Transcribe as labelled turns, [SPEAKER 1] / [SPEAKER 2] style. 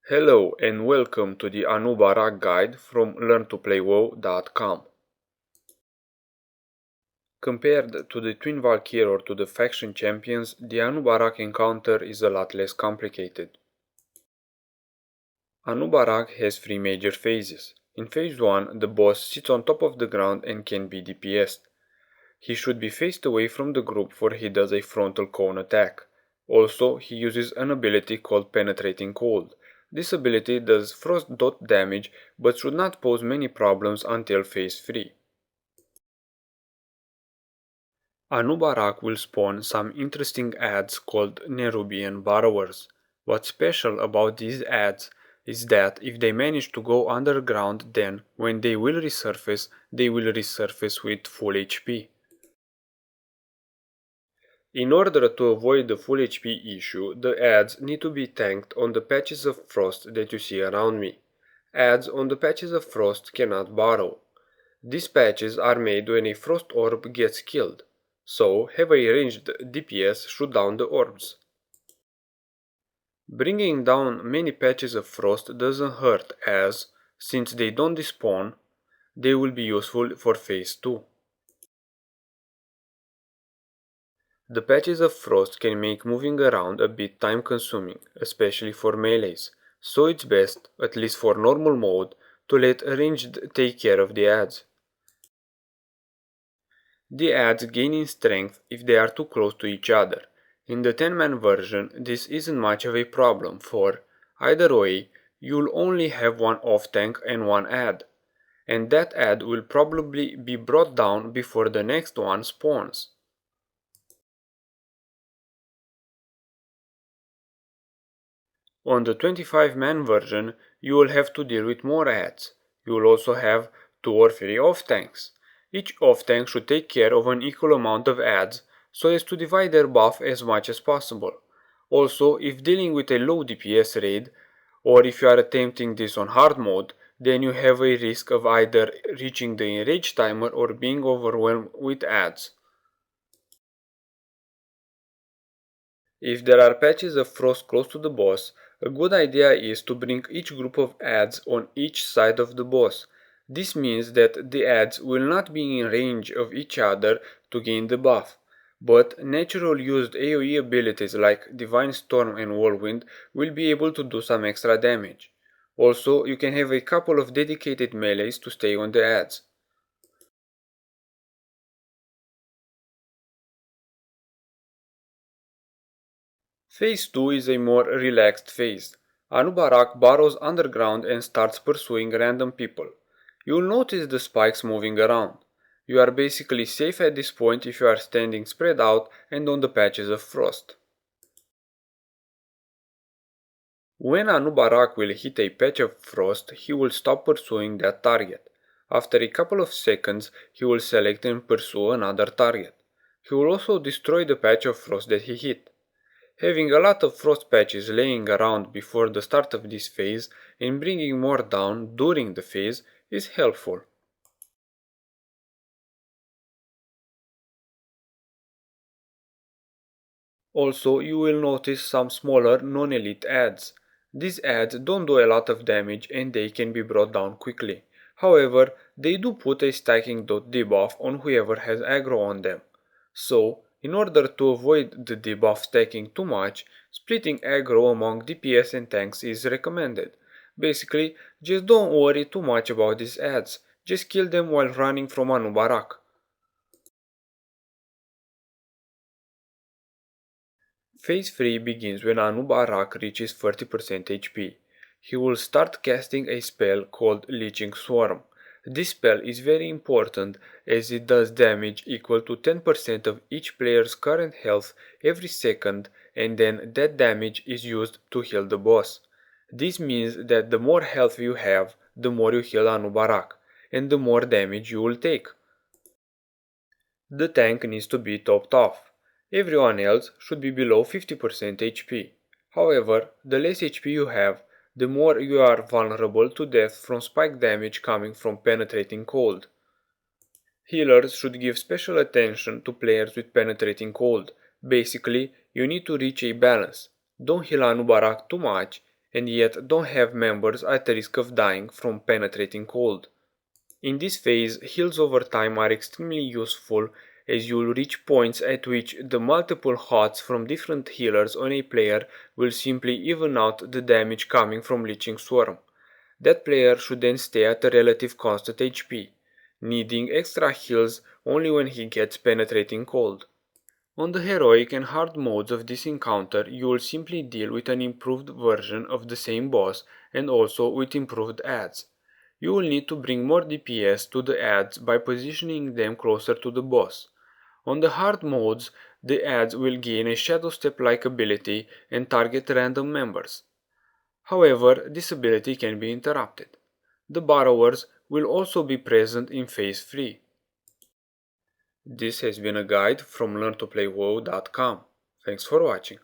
[SPEAKER 1] Hello and welcome to the Anub'arak guide from learntoplayww.com. Compared to the Twin Valkyrie or to the faction champions, the Anub'arak encounter is a lot less complicated. Anub'arak has three major phases. In phase 1, the boss sits on top of the ground and can be DPS'd. He should be faced away from the group for he does a frontal cone attack. Also, he uses an ability called Penetrating Cold. This ability does frost dot damage but should not pose many problems until phase 3. Anub'arak will spawn some interesting adds called Nerubian burrowers. What's special about these adds is that if they manage to go underground, then when they will resurface with full HP. In order to avoid the full HP issue, the adds need to be tanked on the patches of frost that you see around me. Adds on the patches of frost cannot burrow. These patches are made when a frost orb gets killed, so have a ranged DPS shoot down the orbs. Bringing down many patches of frost doesn't hurt as, since they don't despawn, they will be useful for phase 2. The patches of frost can make moving around a bit time consuming, especially for melees, so it's best, at least for normal mode, to let ranged take care of the adds. The adds gain in strength if they are too close to each other. In the 10-man version, this isn't much of a problem for, either way, you'll only have one off tank and one add, and that add will probably be brought down before the next one spawns. On the 25-man version, you will have to deal with more adds. You will also have 2 or 3 off tanks. Each off tank should take care of an equal amount of adds so as to divide their buff as much as possible. Also, if dealing with a low DPS raid, or if you are attempting this on hard mode, then you have a risk of either reaching the enrage timer or being overwhelmed with adds. If there are patches of frost close to the boss, a good idea is to bring each group of adds on each side of the boss. This means that the adds will not be in range of each other to gain the buff, but natural used AoE abilities like Divine Storm and Whirlwind will be able to do some extra damage. Also, you can have a couple of dedicated melees to stay on the adds. Phase 2 is a more relaxed phase. Anub'arak burrows underground and starts pursuing random people. You'll notice the spikes moving around. You are basically safe at this point if you are standing spread out and on the patches of frost. When Anub'arak will hit a patch of frost, he will stop pursuing that target. After a couple of seconds, he will select and pursue another target. He will also destroy the patch of frost that he hit. Having a lot of frost patches laying around before the start of this phase and bringing more down during the phase is helpful. Also, you will notice some smaller non-elite adds. These adds don't do a lot of damage and they can be brought down quickly. However, they do put a stacking dot debuff on whoever has aggro on them. So, in order to avoid the debuff stacking too much, splitting aggro among DPS and tanks is recommended. Basically, just don't worry too much about these adds, just kill them while running from Anub'arak. Phase 3 begins when Anub'arak reaches 30% HP. He will start casting a spell called Leeching Swarm. This spell is very important as it does damage equal to 10% of each player's current health every second, and then that damage is used to heal the boss. This means that the more health you have, the more you heal Anub'arak, and the more damage you will take. The tank needs to be topped off. Everyone else should be below 50% HP. However, the less HP you have, the more you are vulnerable to death from spike damage coming from penetrating cold. Healers should give special attention to players with penetrating cold. Basically, you need to reach a balance. Don't heal Anub'arak too much, and yet don't have members at risk of dying from penetrating cold. In this phase, heals over time are extremely useful as you'll reach points at which the multiple hots from different healers on a player will simply even out the damage coming from Leeching Swarm. That player should then stay at a relative constant HP, needing extra heals only when he gets penetrating cold. On the heroic and hard modes of this encounter, you will simply deal with an improved version of the same boss and also with improved adds. You will need to bring more DPS to the adds by positioning them closer to the boss. On the hard modes, the adds will gain a Shadow Step-like ability and target random members. However, this ability can be interrupted. The burrowers will also be present in Phase 3. This has been a guide from learntoplaywo.com. Thanks for watching.